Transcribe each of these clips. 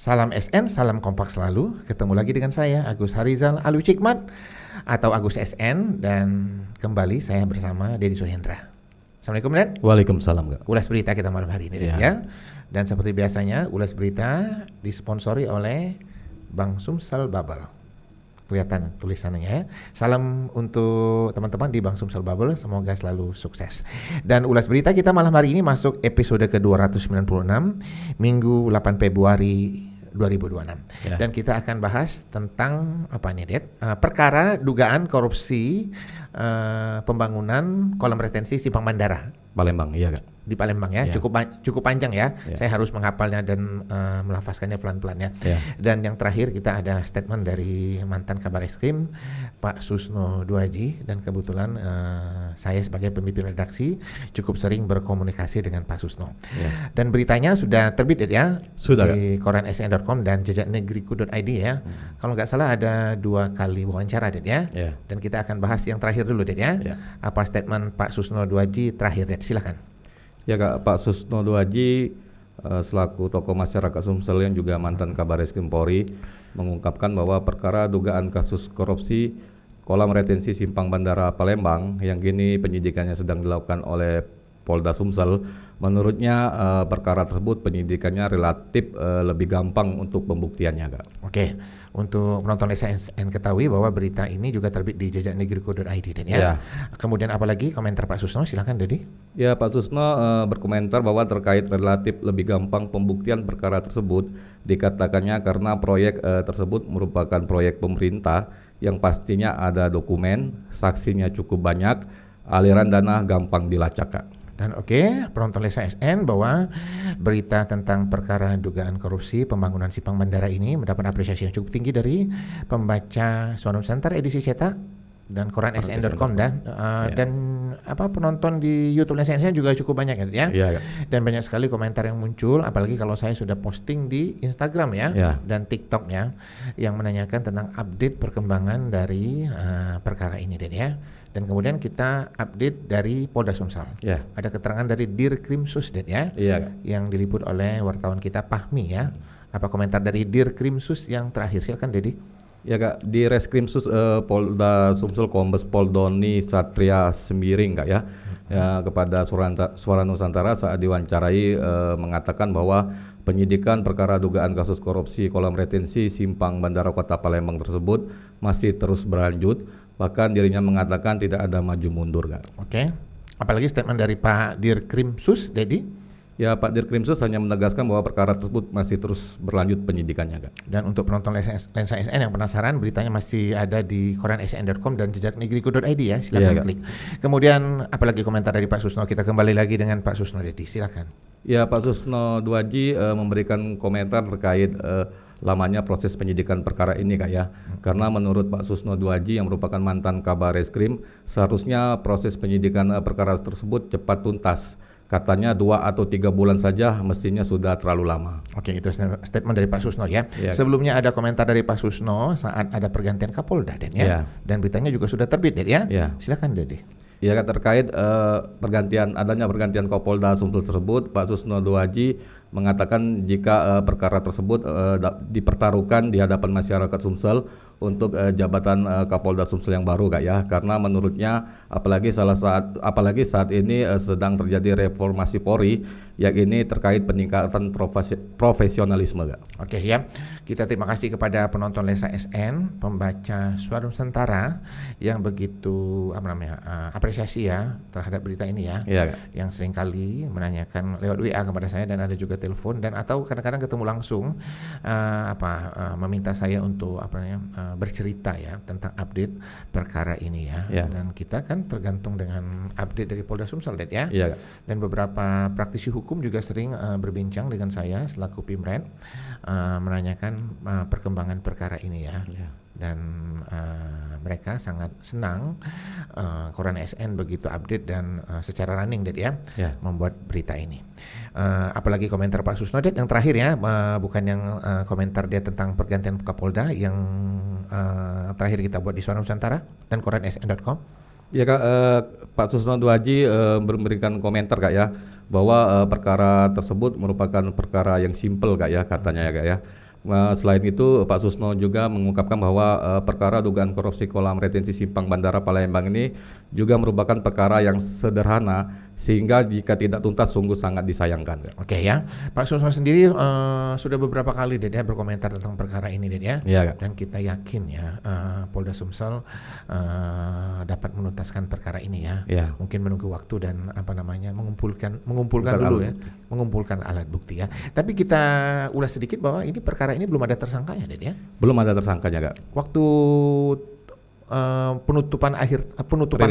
Salam SN, salam kompak selalu. Ketemu lagi dengan saya Agus Harizal Alwi Cikmat atau Agus SN, dan kembali saya bersama Dedi Suhendra. Assalamualaikum, Ded. Waalaikumsalam, Kak. Ulas berita kita malam hari ini, ya. Dan seperti biasanya, ulas berita disponsori oleh Bank Sumsel Bubble. Kelihatan tulisannya, ya. Salam untuk teman-teman di Bank Sumsel Bubble, semoga selalu sukses. Dan ulas berita kita malam hari ini masuk episode ke-296, Minggu 8 Februari 2026. Dan kita akan bahas tentang apa nih, Ded? Perkara dugaan korupsi pembangunan kolam retensi Simpang Mandara. Palembang, iya, Kak. Di Palembang, ya. Cukup panjang, ya. Saya harus menghafalnya dan melafazkannya pelan-pelan, ya. Dan yang terakhir kita ada statement dari mantan Kabar Eskrim Pak Susno Duaji, dan kebetulan saya sebagai pemimpin redaksi cukup sering berkomunikasi dengan Pak Susno. Dan beritanya sudah terbit, ya. Sudah, di koran sn.com dan jejaknegriku.id, ya. Kalau nggak salah ada 2 kali wawancara, Ded, ya. Dan kita akan bahas yang terakhir dulu, Ded, ya. Apa statement Pak Susno Duaji terakhir, Ded? Silakan. Ya, Kak, Pak Susno Duaji selaku tokoh masyarakat Sumsel yang juga mantan Kabar Eskrim Polri mengungkapkan bahwa perkara dugaan kasus korupsi kolam retensi Simpang Bandara Palembang yang kini penyidikannya sedang dilakukan oleh Polda Sumsel, menurutnya perkara tersebut penyidikannya relatif lebih gampang untuk pembuktiannya, Kak. Oke, untuk penonton SN ketahui bahwa berita ini juga terbit di jejaknegriku.id, dan ya. Kemudian apalagi komentar Pak Susno, silakan, Dedi. Ya, Pak Susno berkomentar bahwa terkait relatif lebih gampang pembuktian perkara tersebut, dikatakannya karena proyek tersebut merupakan proyek pemerintah yang pastinya ada dokumen, saksinya cukup banyak, aliran dana gampang dilacak, Kak. Dan penonton Lesa SN, bahwa berita tentang perkara dugaan korupsi pembangunan Simpang Bandara ini mendapat apresiasi yang cukup tinggi dari pembaca Suara Nusantara edisi cetak dan koran sn.com, dan penonton di YouTube Lesa SN juga cukup banyak, ya. Dan banyak sekali komentar yang muncul, apalagi kalau saya sudah posting di Instagram, ya, dan TikTok, ya, yang menanyakan tentang update perkembangan dari perkara ini, ya. Dan kemudian kita update dari Polda Sumsel. Ada keterangan dari Dirkrimsus, ya, yang diliput oleh wartawan kita Fahmi, ya. Apa komentar dari Dirkrimsus yang terakhir? Silakan, Dedi. Ya, Kak, di Reskrimsus Polda Sumsel Kombes Pol Doni Satria Sembiring, Kak, ya, kepada Suara Nusantara saat diwawancarai mengatakan bahwa penyidikan perkara dugaan kasus korupsi kolam retensi Simpang Bandara Kota Palembang tersebut masih terus berlanjut, bahkan dirinya mengatakan tidak ada maju mundur, Kak. Apalagi statement dari Pak Dirkrimsus, Dedi? Ya, Pak Dirkrimsus hanya menegaskan bahwa perkara tersebut masih terus berlanjut penyidikannya, Kak. Dan untuk penonton Lensa SN yang penasaran, beritanya masih ada di koran sn.com dan jejaknegriku.id, ya. Silakan klik. Kemudian apalagi komentar dari Pak Susno? Kita kembali lagi dengan Pak Susno, Dedi. Silakan. Ya, Pak Susno Duaji memberikan komentar terkait lamanya proses penyidikan perkara ini, Kak, ya. Karena menurut Pak Susno Duaji yang merupakan mantan Kabar Eskrim, seharusnya proses penyidikan perkara tersebut cepat tuntas. Katanya 2 atau 3 bulan saja mestinya sudah terlalu lama. Itu statement dari Pak Susno, ya. Sebelumnya ada komentar dari Pak Susno saat ada pergantian Kapolda, Den, ya. Dan beritanya juga sudah terbit, Den, ya. Silakan, Dedi. Ya, terkait adanya pergantian Kapolda Sumsel tersebut, Pak Susno Duaji mengatakan jika perkara tersebut dipertaruhkan di hadapan masyarakat Sumsel untuk jabatan Kapolda Sumsel yang baru, Kak, ya, karena menurutnya apalagi saat ini sedang terjadi reformasi Polri, yakni terkait peningkatan profesionalisme, Kak. Ya, kita terima kasih kepada penonton Lesa SN, pembaca Suara Nusantara yang begitu apresiasi, ya, terhadap berita ini, ya. Yang seringkali menanyakan lewat WA kepada saya, dan ada juga telepon, dan atau kadang-kadang ketemu langsung meminta saya untuk bercerita, ya, tentang update perkara ini, ya. Dan kita kan tergantung dengan update dari Polda Sumsel, ya. Dan beberapa praktisi hukum juga sering berbincang dengan saya selaku Pimret, menanyakan perkembangan perkara ini, ya. Dan mereka sangat senang koran SN begitu update dan secara running, ya, membuat berita ini. Apalagi komentar Pak Susno, yang terakhir, ya, bukan yang komentar dia tentang pergantian Kapolda, yang terakhir kita buat di Suara Nusantara dan koran sn.com. Ya, Kak, Pak Susno Duaji memberikan komentar, Kak, ya, bahwa perkara tersebut merupakan perkara yang simpel, Kak, ya, katanya, ya, Kak, ya. Selain itu, Pak Susno juga mengungkapkan bahwa perkara dugaan korupsi kolam retensi Simpang Bandara Palembang ini juga merupakan perkara yang sederhana sehingga jika tidak tuntas sungguh sangat disayangkan. Oke ya, Pak Susno sendiri sudah beberapa kali Ded ya berkomentar tentang perkara ini Ded ya. Iya, dan kita yakin ya Polda Sumsel dapat menuntaskan perkara ini ya. Mungkin menunggu waktu dan mengumpulkan dulu ya, mengumpulkan alat bukti ya. Tapi kita ulas sedikit bahwa ini perkara ini belum ada tersangkanya Ded ya. Belum ada tersangkanya Kak. Waktu penutupan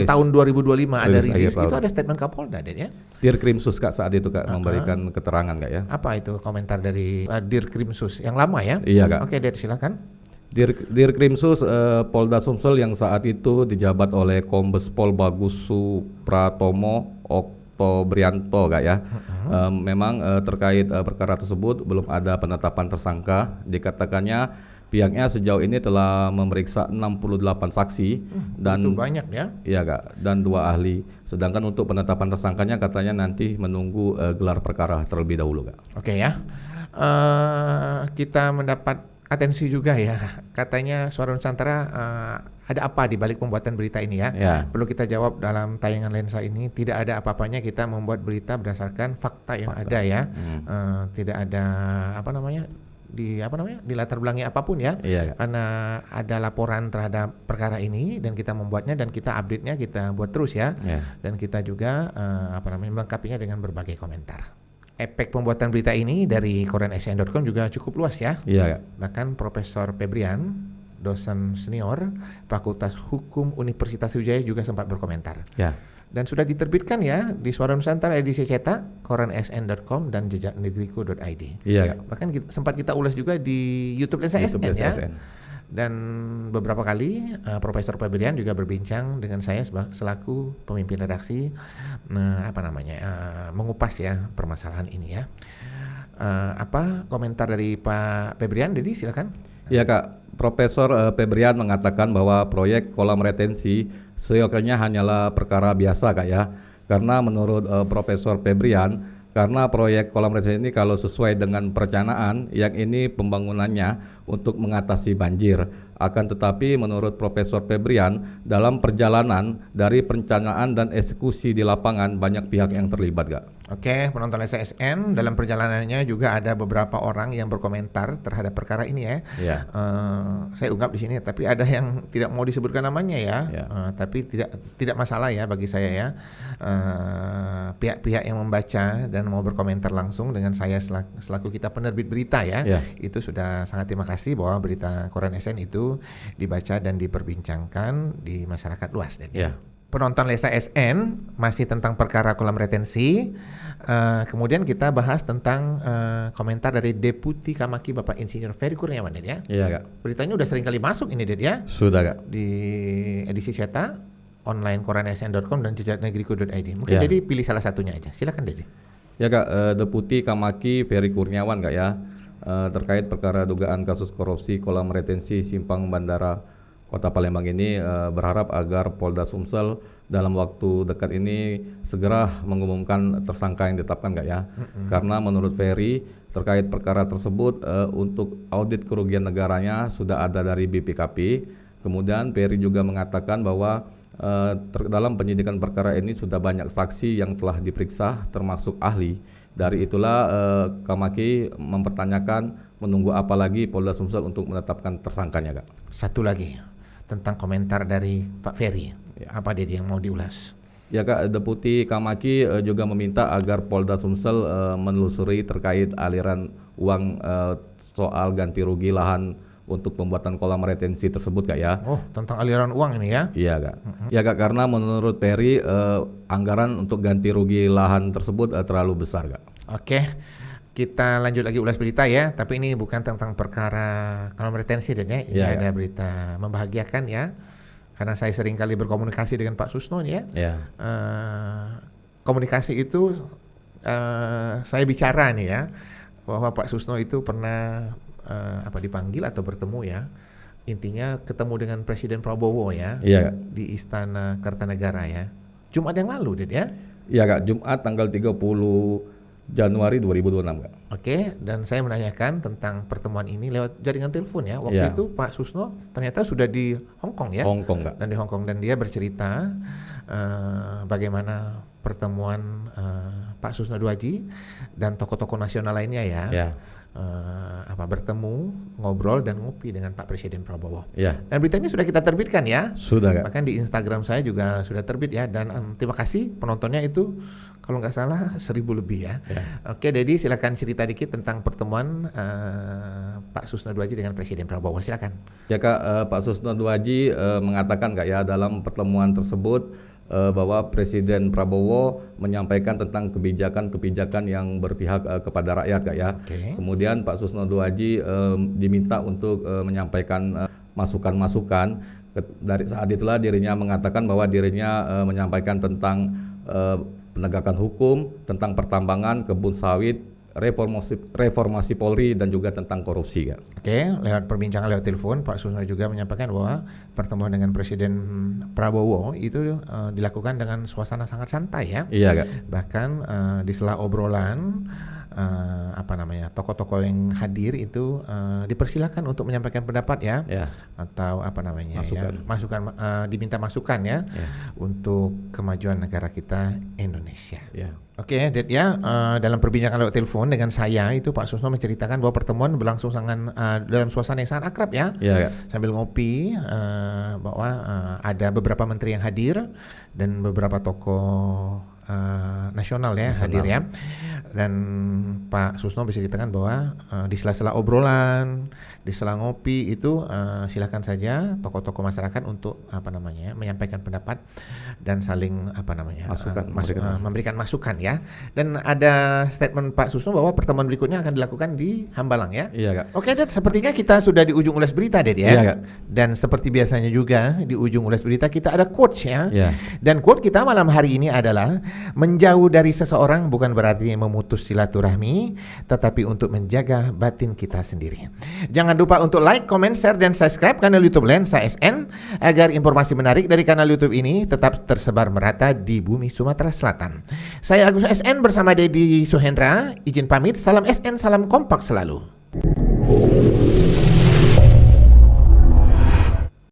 tahun 2025 ada rilis itu ada statement Kapolda Ded ya. Dirkrimsus Kak saat itu Kak memberikan keterangan Kak ya. Apa itu komentar dari Dirkrimsus yang lama ya? Iya Kak. Oke Ded, silakan. Dirkrimsus Polda Sumsel yang saat itu dijabat oleh Kombes Pol Bagus Supratomo Oktobrianto Kak ya. Memang terkait perkara tersebut belum ada penetapan tersangka. Dikatakannya pihaknya sejauh ini telah memeriksa 68 saksi dan itu banyak ya. Iya Kak, dan 2 ahli. Sedangkan untuk penetapan tersangkanya katanya nanti menunggu gelar perkara terlebih dahulu Kak. Oke ya. Kita mendapat atensi juga ya. Katanya Suara Nusantara ada apa di balik pembuatan berita ini ya? Perlu kita jawab dalam tayangan Lensa ini. Tidak ada apa-apanya kita membuat berita berdasarkan fakta yang ada ya. Tidak ada dilatar belakangi apapun ya. Karena ada laporan terhadap perkara ini dan kita membuatnya dan kita update-nya kita buat terus ya. Dan kita juga melengkapinya dengan berbagai komentar. Efek pembuatan berita ini dari koreansn.com juga cukup luas ya. Bahkan Profesor Febrian, dosen senior Fakultas Hukum Universitas Sriwijaya juga sempat berkomentar. Dan sudah diterbitkan ya di Suara Nusantara edisi cetak, koreansn.com dan jejaknegriku.id. Bahkan sempat kita ulas juga di YouTube Lensa SN ya. Dan beberapa kali Profesor Febrian juga berbincang dengan saya selaku pemimpin redaksi mengupas ya permasalahan ini ya. Apa komentar dari Pak Febrian? Jadi silakan. Iya Kak, Profesor Febrian mengatakan bahwa proyek kolam retensi seyogyanya hanyalah perkara biasa Kak ya. Karena menurut Profesor Febrian, karena proyek kolam retensi ini kalau sesuai dengan perencanaan, yang ini pembangunannya untuk mengatasi banjir. Akan tetapi menurut Profesor Febrian, dalam perjalanan dari perencanaan dan eksekusi di lapangan banyak pihak yang terlibat Kak. Oke, penonton Lensa SN, dalam perjalanannya juga ada beberapa orang yang berkomentar terhadap perkara ini ya. Saya ungkap di sini, tapi ada yang tidak mau disebutkan namanya ya. Tapi tidak masalah ya bagi saya ya. Pihak-pihak yang membaca dan mau berkomentar langsung dengan saya selaku kita penerbit berita ya. Itu sudah sangat terima kasih bahwa berita Koran SN itu dibaca dan diperbincangkan di masyarakat luas. Penonton Lensa SN masih tentang perkara kolam retensi. Kemudian kita bahas tentang komentar dari Deputi Kamaki Bapak Insinyur Ferry Kurniawan Ded ya. Kak. Beritanya udah sering kali masuk ini Ded ya. Sudah Kak. Di edisi cetak, online koreansn.com dan jejaknegriku.id. Mungkin Dedi pilih salah satunya aja. Silakan Dedi. Ya Kak, Deputi Kamaki Ferry Kurniawan Kak ya. Terkait perkara dugaan kasus korupsi kolam retensi Simpang Bandara Kota Palembang ini berharap agar Polda Sumsel dalam waktu dekat ini segera mengumumkan tersangka yang ditetapkan Kak ya. Karena menurut Ferry terkait perkara tersebut untuk audit kerugian negaranya sudah ada dari BPKP. Kemudian Ferry juga mengatakan bahwa dalam penyidikan perkara ini sudah banyak saksi yang telah diperiksa termasuk ahli. Dari itulah Kamaki mempertanyakan menunggu apa lagi Polda Sumsel untuk menetapkan tersangkanya Kak. Satu lagi tentang komentar dari Pak Ferry. Apa dia yang mau diulas? Ya Kak, Deputi Kamaki juga meminta agar Polda Sumsel menelusuri terkait aliran uang soal ganti rugi lahan untuk pembuatan kolam retensi tersebut Kak ya. Oh, tentang aliran uang ini ya? Iya Kak. Ya Kak, karena menurut Ferry anggaran untuk ganti rugi lahan tersebut terlalu besar Kak. Oke, kita lanjut lagi ulas berita ya. Tapi ini bukan tentang perkara kolam retensi dan ya. Ini ada berita membahagiakan ya. Karena saya sering kali berkomunikasi dengan Pak Susno ya. Komunikasi itu saya bicara nih ya, bahwa Pak Susno itu pernah dipanggil atau bertemu ya, intinya ketemu dengan Presiden Prabowo ya, di Istana Kertanegara ya, Jumat yang lalu Ded ya. Iya Kak, Jumat tanggal 30 Januari 2026, Kak. Oke, dan saya menanyakan tentang pertemuan ini lewat jaringan telepon ya. Waktu itu Pak Susno ternyata sudah di Hong Kong ya. Hong Kong, Kak. Dan di Hong Kong, dan dia bercerita bagaimana pertemuan Pak Susno Duaji dan tokoh-tokoh nasional lainnya ya. Bertemu, ngobrol dan ngopi dengan Pak Presiden Prabowo. Dan beritanya sudah kita terbitkan ya. Sudah, Kak. Bahkan di Instagram saya juga sudah terbit ya. Dan terima kasih penontonnya itu kalau nggak salah 1.000 lebih ya. Oke, Dedi silakan cerita dikit tentang pertemuan Pak Susno Duaji dengan Presiden Prabowo. Silakan. Ya, Kak, Pak Susno Duaji mengatakan, Kak, ya, dalam pertemuan tersebut bahwa Presiden Prabowo menyampaikan tentang kebijakan-kebijakan yang berpihak kepada rakyat, Kak, ya. Kemudian Pak Susno Duaji diminta untuk menyampaikan masukan-masukan. Dari saat itulah dirinya mengatakan bahwa dirinya menyampaikan tentang penegakan hukum, tentang pertambangan, kebun sawit, reformasi Polri, dan juga tentang korupsi, Kak. Oke, lewat perbincangan lewat telepon, Pak Susno juga menyampaikan bahwa pertemuan dengan Presiden Prabowo itu dilakukan dengan suasana sangat santai ya. Iya, Kak. Bahkan di sela obrolan tokoh-tokoh yang hadir itu dipersilakan untuk menyampaikan pendapat ya. Atau masukan, diminta masukan ya. Untuk kemajuan negara kita Indonesia. Oke, Ded ya, dalam perbincangan lewat telepon dengan saya itu Pak Susno menceritakan bahwa pertemuan berlangsung dalam suasana yang sangat akrab ya. Sambil ngopi, bahwa ada beberapa menteri yang hadir dan beberapa tokoh nasional ya hadir ya. Dan Pak Susno bisa dikatakan bahwa di sela-sela obrolan, di sela ngopi itu silakan saja tokoh-tokoh masyarakat untuk menyampaikan pendapat dan saling memberikan masukan ya. Dan ada statement Pak Susno bahwa pertemuan berikutnya akan dilakukan di Hambalang ya. Iya, Kak. Oke, Ded, sepertinya kita sudah di ujung ulas berita, Ded ya. Iya, Kak. Dan seperti biasanya juga di ujung ulas berita kita ada quotes ya. Dan quote kita malam hari ini adalah, menjauh dari seseorang bukan berarti memutus silaturahmi, tetapi untuk menjaga batin kita sendiri. Jangan lupa untuk like, comment, share, dan subscribe kanal YouTube Lensa SN agar informasi menarik dari kanal YouTube ini tetap tersebar merata di bumi Sumatera Selatan. Saya Agus SN bersama Dedi Suhendra, izin pamit. Salam SN, salam kompak selalu.